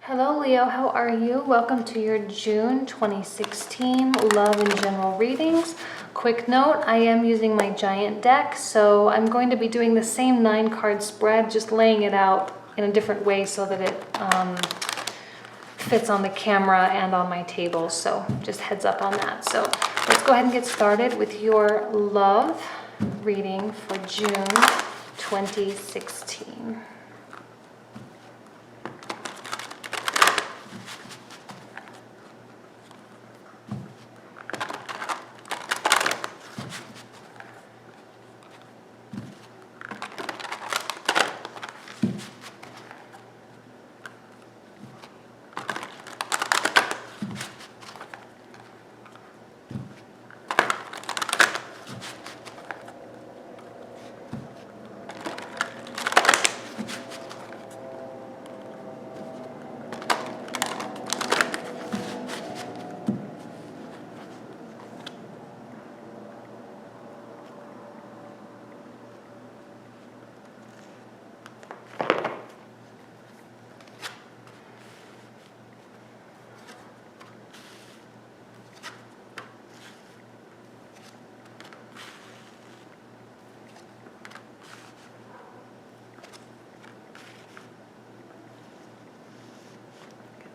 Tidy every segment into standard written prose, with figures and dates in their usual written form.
Hello Leo, how are you? Welcome to your June 2016 Love and General readings. Quick note, I am using my giant deck, so I'm going to be doing the same 9-card spread, just laying it out in a different way so that it fits on the camera and on my table. So just heads up on that. So let's go ahead and get started with your love reading for June 2016.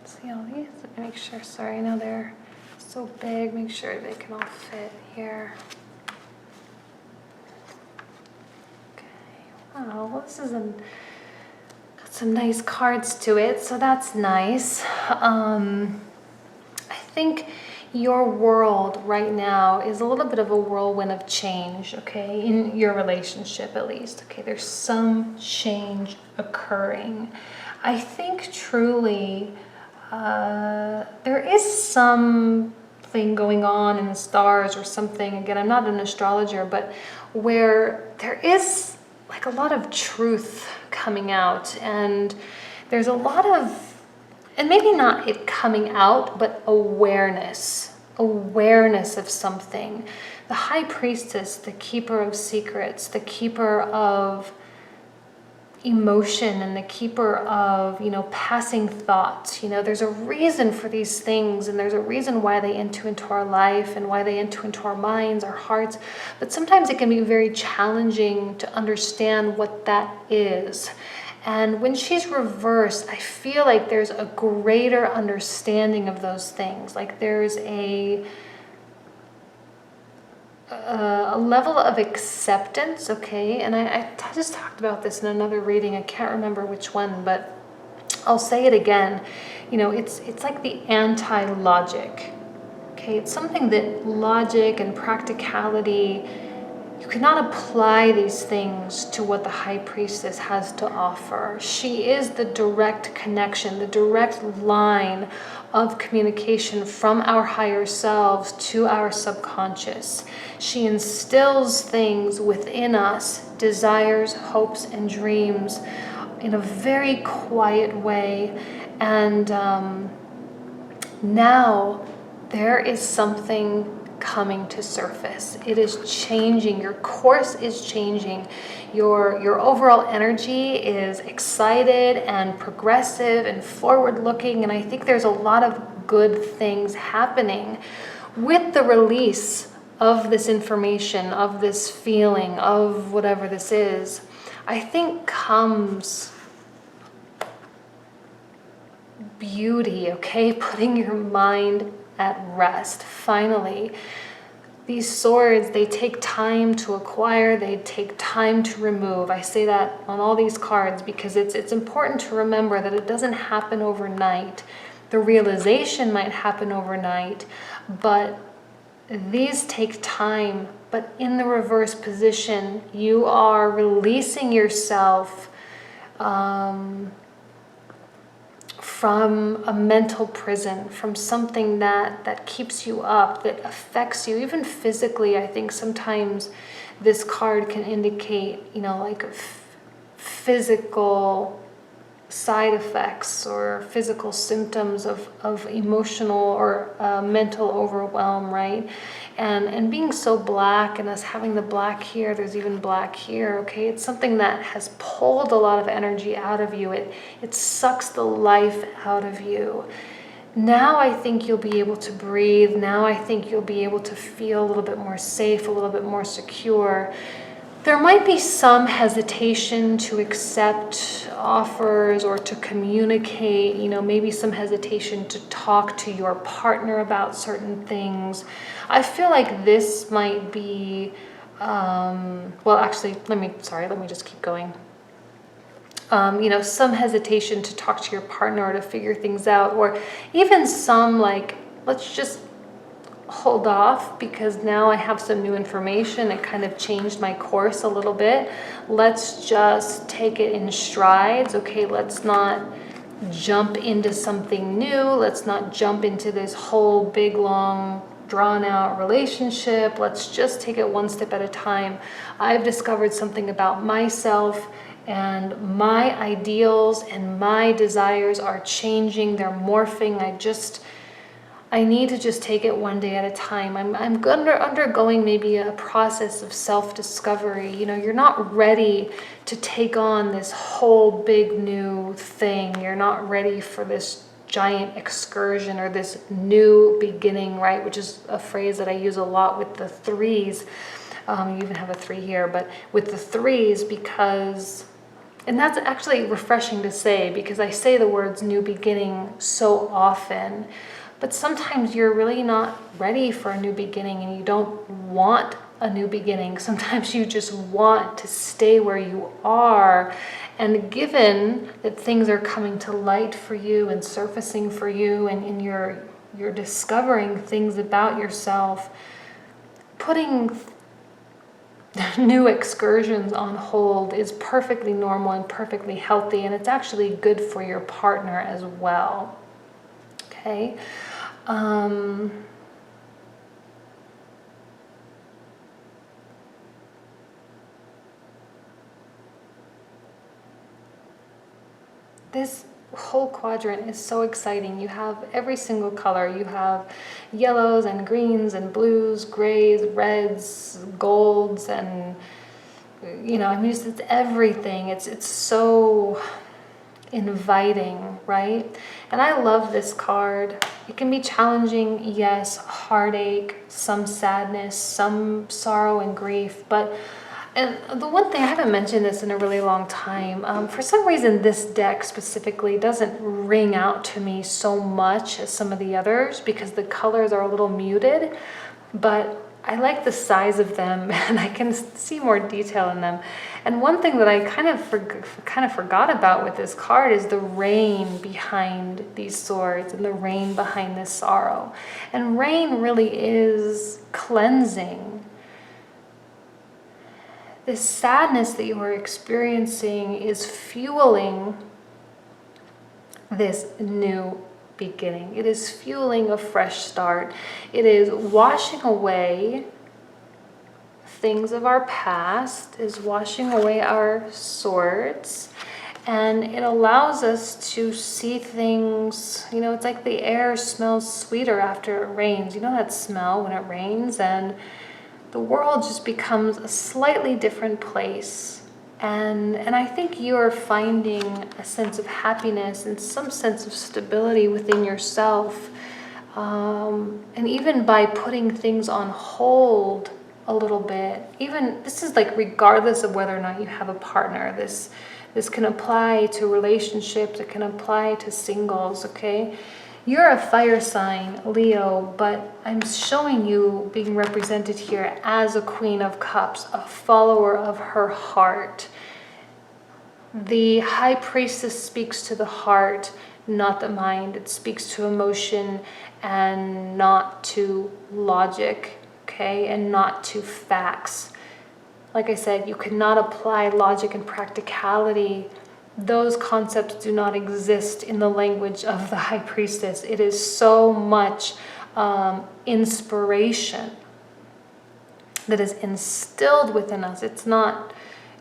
See all these? Let me make sure. Sorry, I know they're so big. Make sure they can all fit here. Okay. Wow. Well, this is got some nice cards to it, so that's nice. I think your world right now is a little bit of a whirlwind of change, okay, in your relationship at least. Okay, there's some change occurring. I think truly there is something going on in the stars or something. Again, I'm not an astrologer, but where there is like a lot of truth coming out, and there's a lot of, and maybe not it coming out, but awareness of something. The High Priestess, the keeper of secrets, the keeper of emotion, and the keeper of, passing thoughts. There's a reason for these things, and there's a reason why they enter into our life and why they enter into our minds, our hearts. But sometimes it can be very challenging to understand what that is. And when she's reversed, I feel like there's a greater understanding of those things. Like there's a level of acceptance, okay? And I just talked about this in another reading. I can't remember which one, but I'll say it again. It's like the anti-logic, okay? It's something that logic and practicality, you cannot apply these things to what the High Priestess has to offer. She is the direct connection, the direct line of communication from our higher selves to our subconscious. She instills things within us, desires, hopes, and dreams in a very quiet way. And now there is something coming to surface. It is changing. Your course is changing. Your overall energy is excited and progressive and forward-looking, and I think there's a lot of good things happening with the release of this information, of this feeling, of whatever this is. I think comes beauty, okay? Putting your mind at rest. Finally, these swords, they take time to acquire, they take time to remove. I say that on all these cards because it's important to remember that it doesn't happen overnight. The realization might happen overnight, but these take time. But in the reverse position, you are releasing yourself from a mental prison, from something that keeps you up, that affects you, even physically. I think sometimes this card can indicate, like physical side effects or physical symptoms of emotional or mental overwhelm, right? And being so black, and us having the black here, there's even black here, okay? It's something that has pulled a lot of energy out of you. It sucks the life out of you. Now I think you'll be able to breathe. Now I think you'll be able to feel a little bit more safe, a little bit more secure. There might be some hesitation to accept offers or to communicate, maybe some hesitation to talk to your partner about certain things. I feel like this might be, well, actually, let me just keep going. Some hesitation to talk to your partner or to figure things out, or even some let's just hold off because now I have some new information. It kind of changed my course a little bit. Let's just take it in strides. Okay, let's not jump into something new. Let's not jump into this whole big, long, drawn out relationship. Let's just take it one step at a time. I've discovered something about myself, and my ideals and my desires are changing. They're morphing. I need to just take it one day at a time. I'm undergoing maybe a process of self-discovery. You're not ready to take on this whole big new thing. You're not ready for this giant excursion or this new beginning, right? Which is a phrase that I use a lot with the threes. You even have a 3 here, but with the threes, and that's actually refreshing to say because I say the words new beginning so often. But sometimes you're really not ready for a new beginning and you don't want a new beginning. Sometimes you just want to stay where you are. And given that things are coming to light for you and surfacing for you, and you're discovering things about yourself, putting new excursions on hold is perfectly normal and perfectly healthy, and it's actually good for your partner as well. Okay. This whole quadrant is so exciting. You have every single color. You have yellows and greens and blues, grays, reds, golds, and it's everything. It's so inviting, right? And I love this card. It can be challenging, yes, heartache, some sadness, some sorrow and grief, and the one thing, I haven't mentioned this in a really long time, for some reason this deck specifically doesn't ring out to me so much as some of the others because the colors are a little muted, but I like the size of them and I can see more detail in them. And one thing that I kind of forgot about with this card is the rain behind these swords and the rain behind this sorrow. And rain really is cleansing. This sadness that you are experiencing is fueling this new beginning. It is fueling a fresh start. It is washing away things of our past, is washing away our swords, and it allows us to see things, it's like the air smells sweeter after it rains. You know that smell when it rains, and the world just becomes a slightly different place. And I think you're finding a sense of happiness and some sense of stability within yourself. And even by putting things on hold a little bit, even this is regardless of whether or not you have a partner, this can apply to relationships, it can apply to singles, okay? You're a fire sign, Leo, but I'm showing you being represented here as a Queen of Cups, a follower of her heart. The High Priestess speaks to the heart, not the mind. It speaks to emotion and not to logic, okay, and not to facts. Like I said, you cannot apply logic and practicality. Those concepts do not exist in the language of the High Priestess. It is so much inspiration that is instilled within us. It's not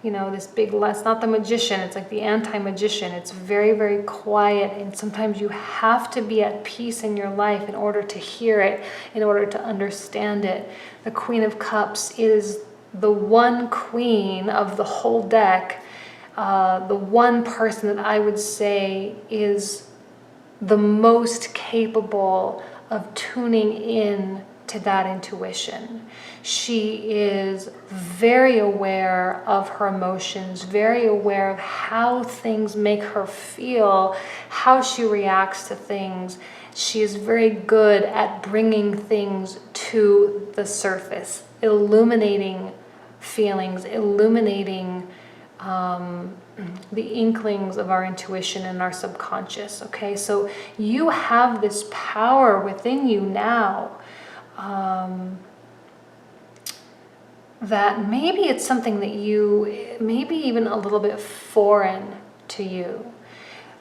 this big less, not the magician, it's like the anti-magician. It's very, very quiet, and sometimes you have to be at peace in your life in order to hear it, in order to understand it. The Queen of Cups is the one queen of the whole deck, the one person that I would say is the most capable of tuning in to that intuition. She is very aware of her emotions, very aware of how things make her feel, how she reacts to things. She is very good at bringing things to the surface, illuminating feelings, illuminating the inklings of our intuition and our subconscious. Okay, so you have this power within you now, that maybe it's something that maybe even a little bit foreign to you.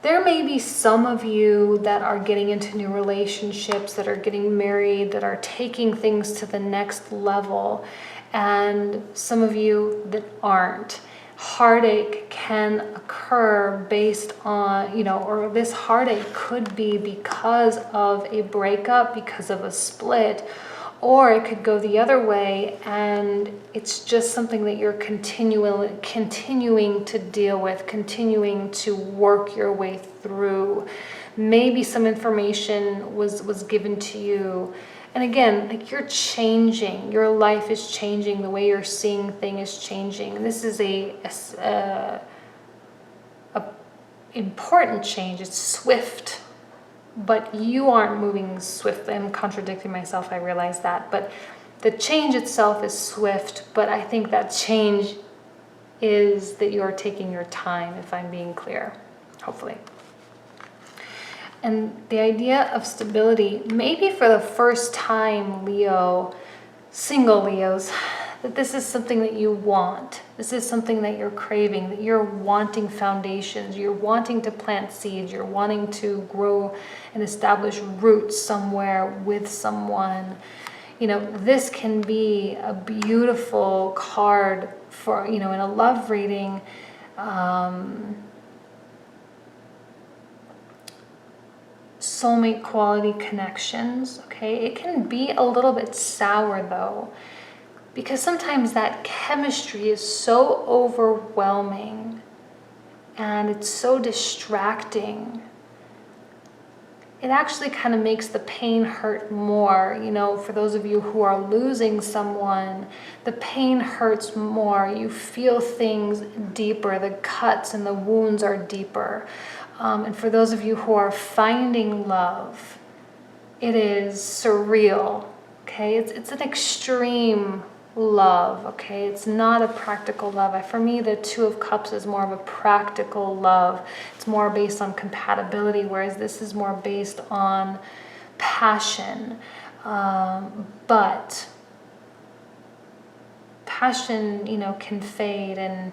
There may be some of you that are getting into new relationships, that are getting married, that are taking things to the next level, and some of you that aren't. Heartache can occur based on, or this heartache could be because of a breakup, because of a split, or it could go the other way, and it's just something that you're continuing to deal with, continuing to work your way through. Maybe some information was given to you. And again, like, you're changing, your life is changing, the way you're seeing things is changing. And this is a important change. It's swift, but you aren't moving swiftly. I'm contradicting myself, I realize that. But the change itself is swift, but I think that change is that you're taking your time, if I'm being clear, hopefully. And the idea of stability, maybe for the first time, Leo, single Leos, that this is something that you want. This is something that you're craving, that you're wanting foundations, you're wanting to plant seeds, you're wanting to grow and establish roots somewhere with someone. This can be a beautiful card for, in a love reading. Soulmate quality connections, okay? It can be a little bit sour though, because sometimes that chemistry is so overwhelming and it's so distracting. It actually kind of makes the pain hurt more. For those of you who are losing someone, the pain hurts more. You feel things deeper. The cuts and the wounds are deeper. And for those of you who are finding love, it is surreal, okay? It's an extreme love, okay? It's not a practical love. For me, the Two of Cups is more of a practical love. It's more based on compatibility, whereas this is more based on passion. But passion, can fade, and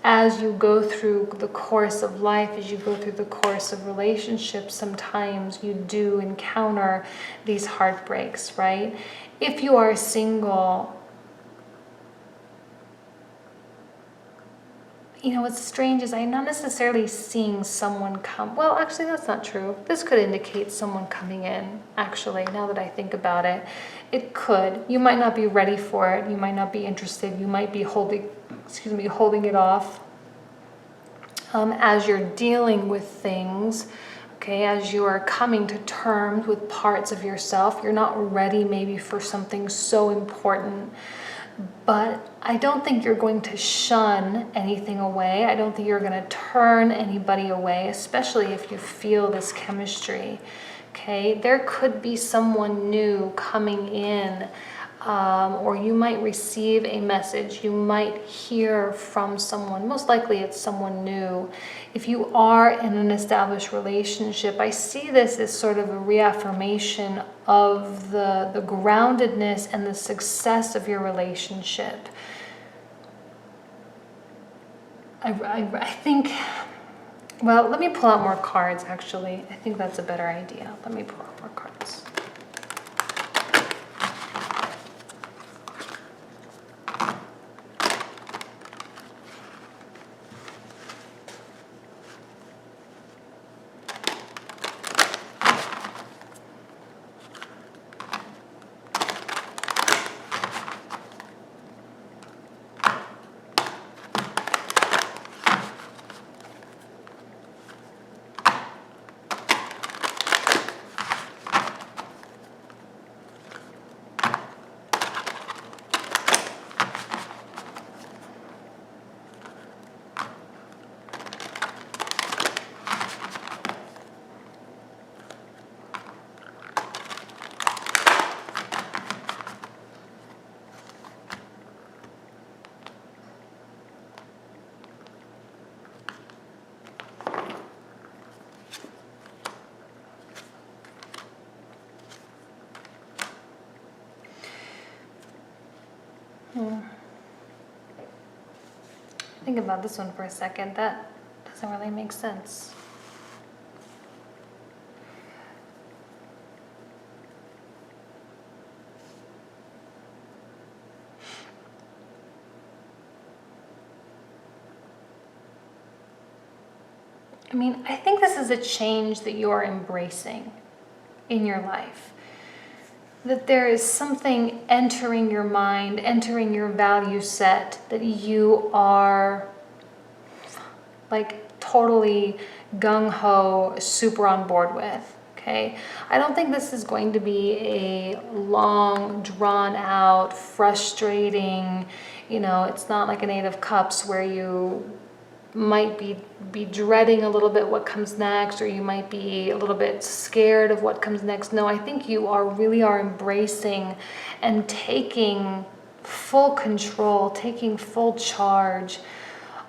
as you go through the course of life, as you go through the course of relationships, sometimes you do encounter these heartbreaks, right? If you are single, what's strange is I'm not necessarily seeing someone come. Well, actually, that's not true. This could indicate someone coming in, actually, now that I think about it. It could. You might not be ready for it. You might not be interested. You might be holding it off as you're dealing with things, okay, as you are coming to terms with parts of yourself. You're not ready maybe for something so important, but I don't think you're going to shun anything away. I don't think you're going to turn anybody away, especially if you feel this chemistry, okay? There could be someone new coming in, or you might receive a message. You might hear from someone. Most likely it's someone new. If you are in an established relationship, I see this as sort of a reaffirmation of the groundedness and the success of your relationship. I think, well, let me pull out more cards, actually. I think that's a better idea. Let me pull out more cards. think about this one for a second, that doesn't really make sense. I mean, I think this is a change that you're embracing in your life. That there is something entering your mind, entering your value set that you are like totally gung-ho, super on board with. Okay, I don't think this is going to be a long, drawn out, frustrating, it's not like an Eight of Cups where you might be dreading a little bit what comes next, or you might be a little bit scared of what comes next. No, I think you really are embracing and taking full control, taking full charge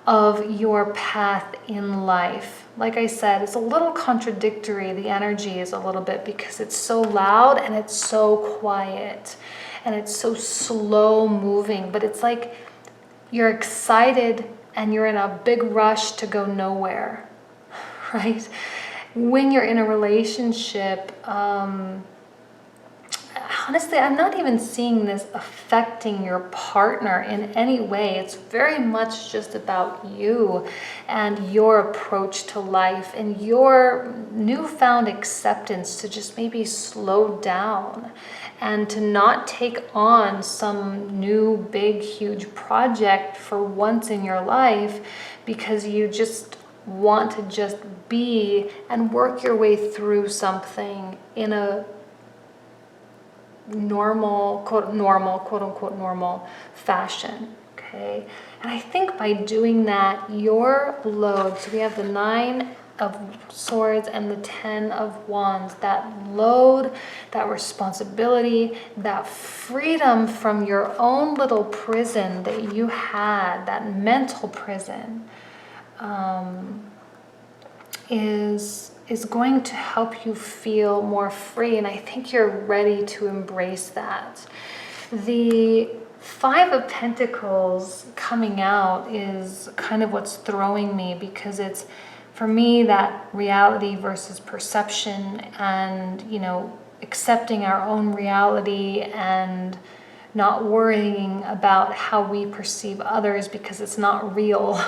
of your path in life. Like I said, it's a little contradictory. The energy is a little bit, because it's so loud and it's so quiet and it's so slow moving, but it's like you're excited and you're in a big rush to go nowhere, right? When you're in a relationship, honestly, I'm not even seeing this affecting your partner in any way. It's very much just about you and your approach to life and your newfound acceptance to just maybe slow down and to not take on some new, big, huge project for once in your life, because you just want to just be and work your way through something in a normal, quote unquote normal fashion. Okay, and I think by doing that, your load, so we have the 9 of Swords and the 10 of Wands, that load, that responsibility, that freedom from your own little prison that you had, that mental prison, is going to help you feel more free. And I think you're ready to embrace that. The 5 of Pentacles coming out is kind of what's throwing me, because it's, for me, that reality versus perception, and, accepting our own reality and not worrying about how we perceive others because it's not real,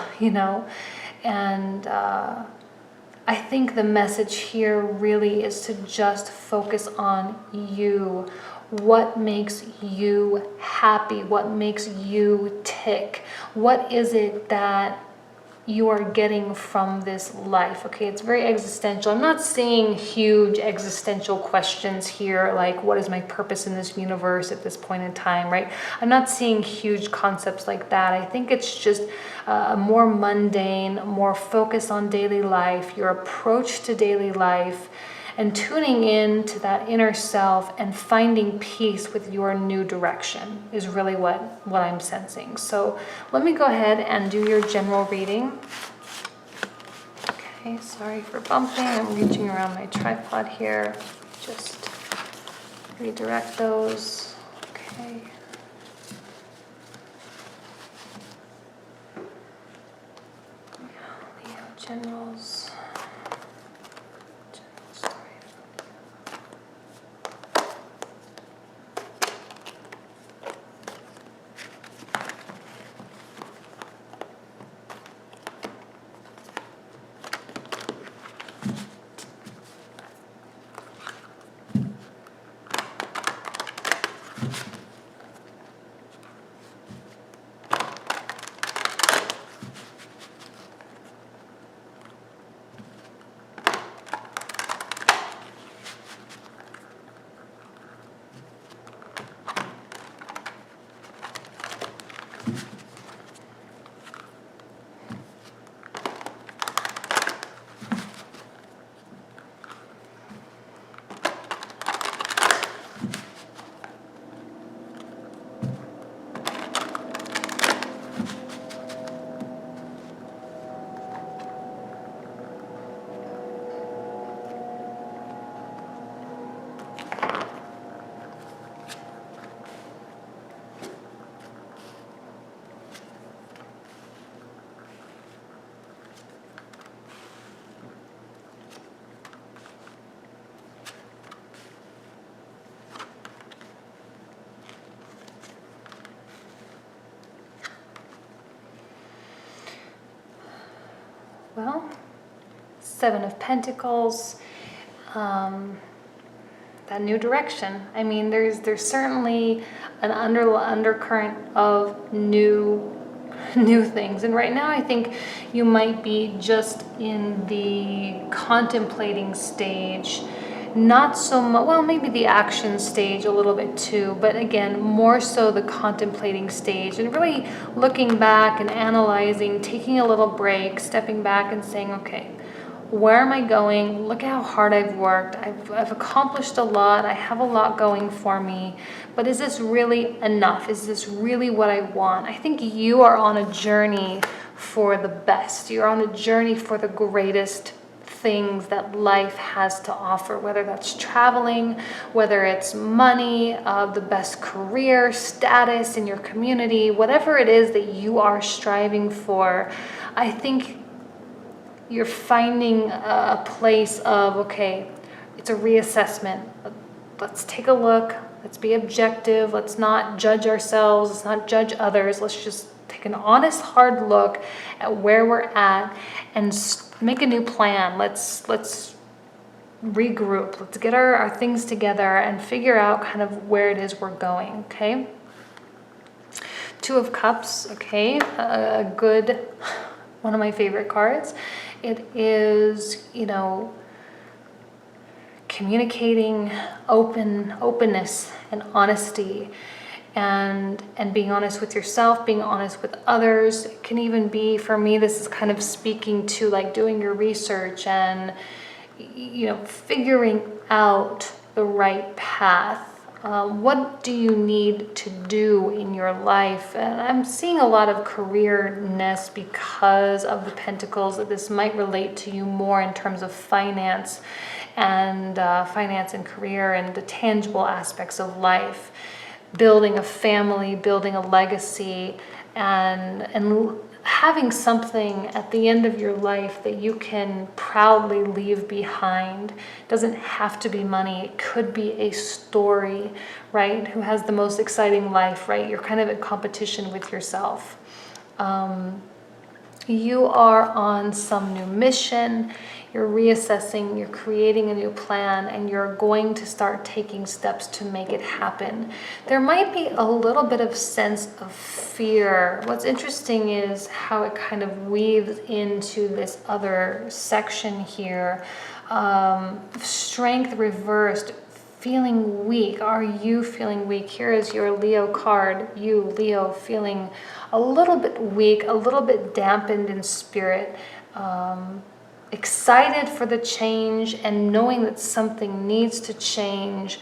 and I think the message here really is to just focus on you. What makes you happy? What makes you tick? What is it that you are getting from this life? Okay, it's very existential. I'm not seeing huge existential questions here, like what is my purpose in this universe at this point in time, right? I'm not seeing huge concepts like that. I think it's just a more mundane, more focus on daily life, your approach to daily life, and tuning in to that inner self and finding peace with your new direction is really what I'm sensing. So let me go ahead and do your general reading. Okay, sorry for bumping. I'm reaching around my tripod here. Just redirect those. Okay. Leo generals. Well, Seven of Pentacles, that new direction. I mean, there's certainly an undercurrent of new things. And right now I think you might be just in the contemplating stage, not so much, well, maybe the action stage a little bit too, but again, more so the contemplating stage, and really looking back and analyzing, taking a little break, stepping back and saying, okay, where am I going? Look at how hard I've worked. I've accomplished a lot. I have a lot going for me. But is this really enough? Is this really what I want? I think you are on a journey for the best. You're on a journey for the greatest things that life has to offer, whether that's traveling, whether it's money, the best career, status in your community, whatever it is that you are striving for. I think you're finding a place of, okay, it's a reassessment. Let's take a look. Let's be objective. Let's not judge ourselves. Let's not judge others. Let's just take an honest, hard look at where we're at and make a new plan. Let's regroup. Let's get our things together and figure out kind of where it is we're going, okay? Two of Cups, okay, a good, one of my favorite cards. It is, communicating openness and honesty, and being honest with yourself, being honest with others. It can even be, for me, this is kind of speaking to like doing your research and, figuring out the right path. What do you need to do in your life? And I'm seeing a lot of careerness because of the Pentacles, that this might relate to you more in terms of finance and career and the tangible aspects of life. Building a family, building a legacy, and having something at the end of your life that you can proudly leave behind. It doesn't have to be money. It could be a story, right? Who has the most exciting life, right? You're kind of in competition with yourself. You are on some new mission. You're reassessing, you're creating a new plan, and you're going to start taking steps to make it happen. There might be a little bit of sense of fear. What's interesting is how it kind of weaves into this other section here. Strength reversed, feeling weak. Are you feeling weak? Here is your Leo card. You, Leo, feeling a little bit weak, a little bit dampened in spirit. Excited for the change and knowing that something needs to change.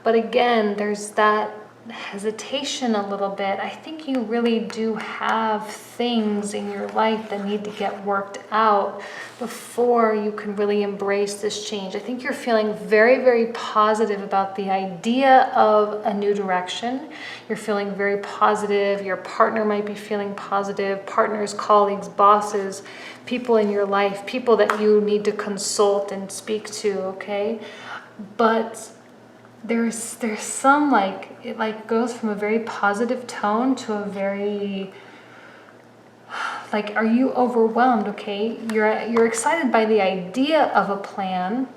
But again, there's that hesitation a little bit. I think you really do have things in your life that need to get worked out before you can really embrace this change. I think you're feeling very, very positive about the idea of a new direction. You're feeling very positive. Your partner might be feeling positive. Partners, colleagues, bosses, people in your life, people that you need to consult and speak to, okay? But there's some it goes from a very positive tone to a very are you overwhelmed? Okay, you're excited by the idea of a plan,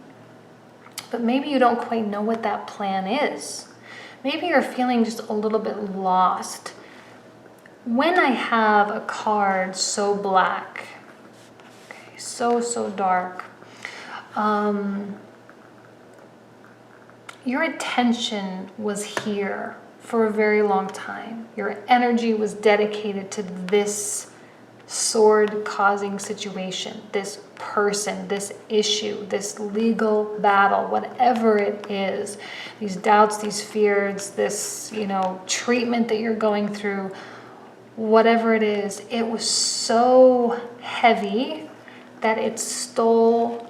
but maybe you don't quite know what that plan is. Maybe you're feeling just a little bit lost. When I have a card so black, okay, so dark, your attention was here for a very long time. Your energy was dedicated to this sword-causing situation, this person, this issue, this legal battle, whatever it is, these doubts, these fears, this, treatment that you're going through, whatever it is, it was so heavy that it stole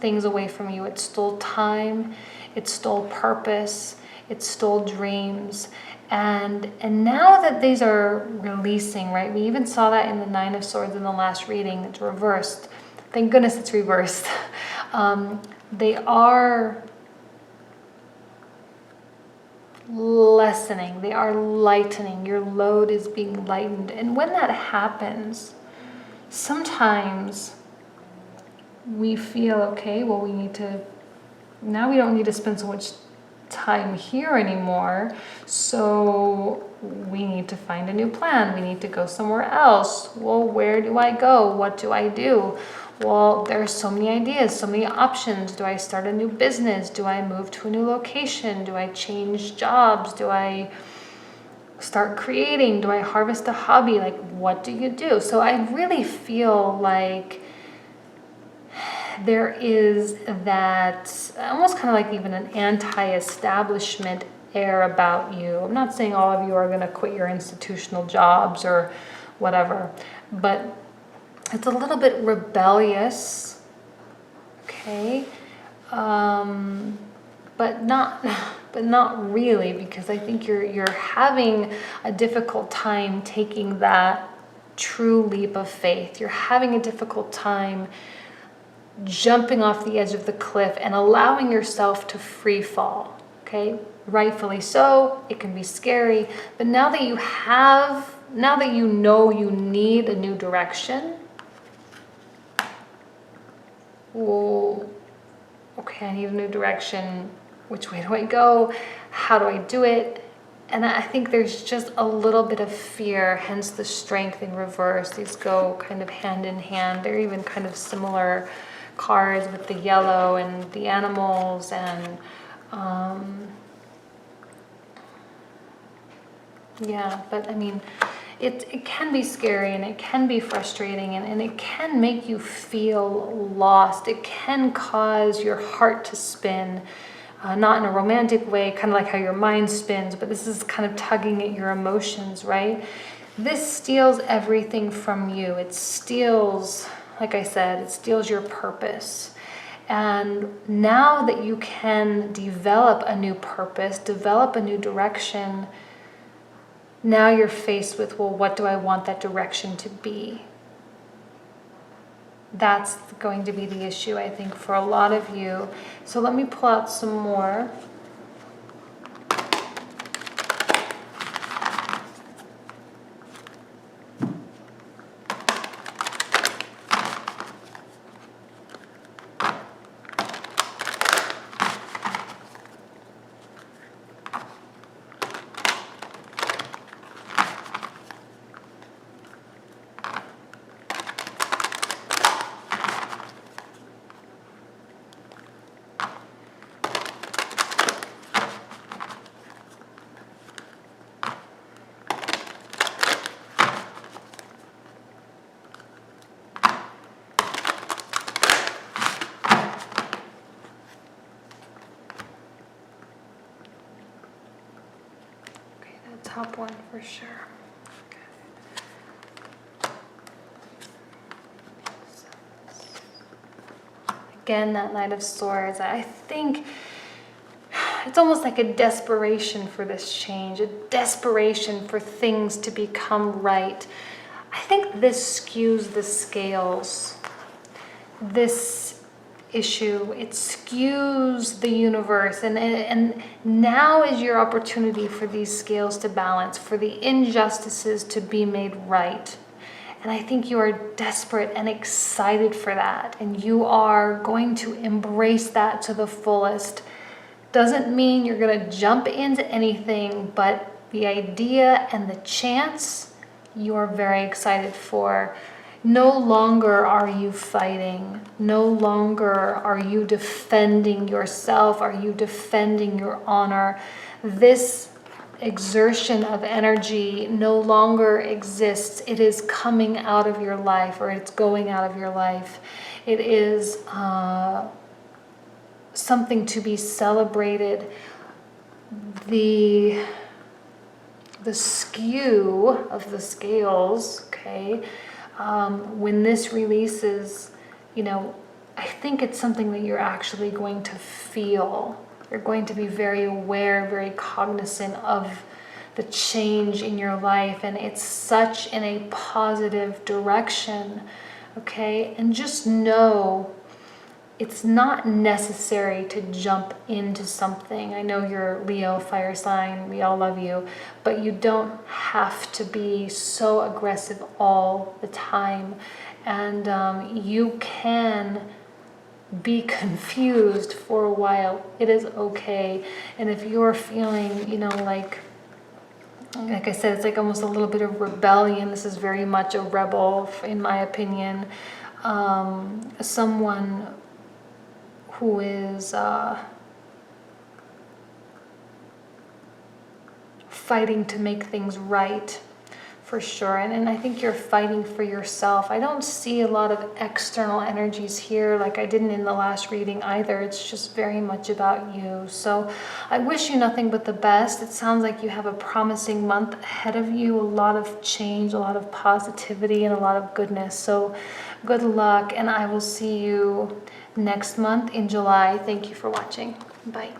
things away from you. It stole time, it stole purpose, it stole dreams. And now that these are releasing, right? We even saw that in the Nine of Swords in the last reading. It's reversed. Thank goodness it's reversed. They are lessening. They are lightening. Your load is being lightened. And when that happens, sometimes we feel, okay, well, now we don't need to spend so much time here anymore, so we need to find a new plan. We need to go somewhere else. Well, where do I go? What do I do? Well, there's so many ideas, so many options. Do I start a new business? Do I move to a new location? Do I change jobs? Do I start creating? Do I harvest a hobby? Like, what do you do? So I really feel like there is that almost kind of like even an anti-establishment air about you. I'm not saying all of you are going to quit your institutional jobs or whatever, but it's a little bit rebellious, okay? But not really, because I think you're having a difficult time taking that true leap of faith. You're having a difficult time jumping off the edge of the cliff and allowing yourself to free fall, okay? Rightfully so, it can be scary, but now that you know you need a new direction, well, okay, I need a new direction. Which way do I go? How do I do it? And I think there's just a little bit of fear, hence the strength in reverse. These go kind of hand in hand. They're even kind of similar cards with the yellow and the animals, and yeah, but I mean, it can be scary and it can be frustrating, and it can make you feel lost. It can cause your heart to spin, not in a romantic way, kind of like how your mind spins, but this is kind of tugging at your emotions, right? This steals everything from you. It steals, like I said, it steals your purpose. And now that you can develop a new purpose, develop a new direction, now you're faced with, well, what do I want that direction to be? That's going to be the issue, I think, for a lot of you. So let me pull out some more. Top one for sure. Again, that Knight of Swords. I think it's almost like a desperation for this change, a desperation for things to become right. I think this skews the scales. This issue, it skews the universe, and now is your opportunity for these scales to balance, for the injustices to be made right. And I think you are desperate and excited for that, and you are going to embrace that to the fullest. Doesn't mean you're going to jump into anything, but the idea and the chance you are very excited for. No longer are you fighting. No longer are you defending yourself. Are you defending your honor? This exertion of energy no longer exists. It is coming out of your life, or it's going out of your life. It is something to be celebrated. The skew of the scales, okay, when this releases, I think it's something that you're actually going to feel. You're going to be very aware, very cognizant of the change in your life, and it's such in a positive direction, okay? And just know it's not necessary to jump into something. I know you're Leo, fire sign, we all love you, but you don't have to be so aggressive all the time. and you can be confused for a while. It is okay. And if you're feeling, you know, like I said, it's like almost a little bit of rebellion. This is very much a rebel, in my opinion. Someone who is fighting to make things right, for sure. And I think you're fighting for yourself. I don't see a lot of external energies here, like I didn't in the last reading either. It's just very much about you. So I wish you nothing but the best. It sounds like you have a promising month ahead of you, a lot of change, a lot of positivity, and a lot of goodness. So good luck, and I will see you next month in July. Thank you for watching. Bye.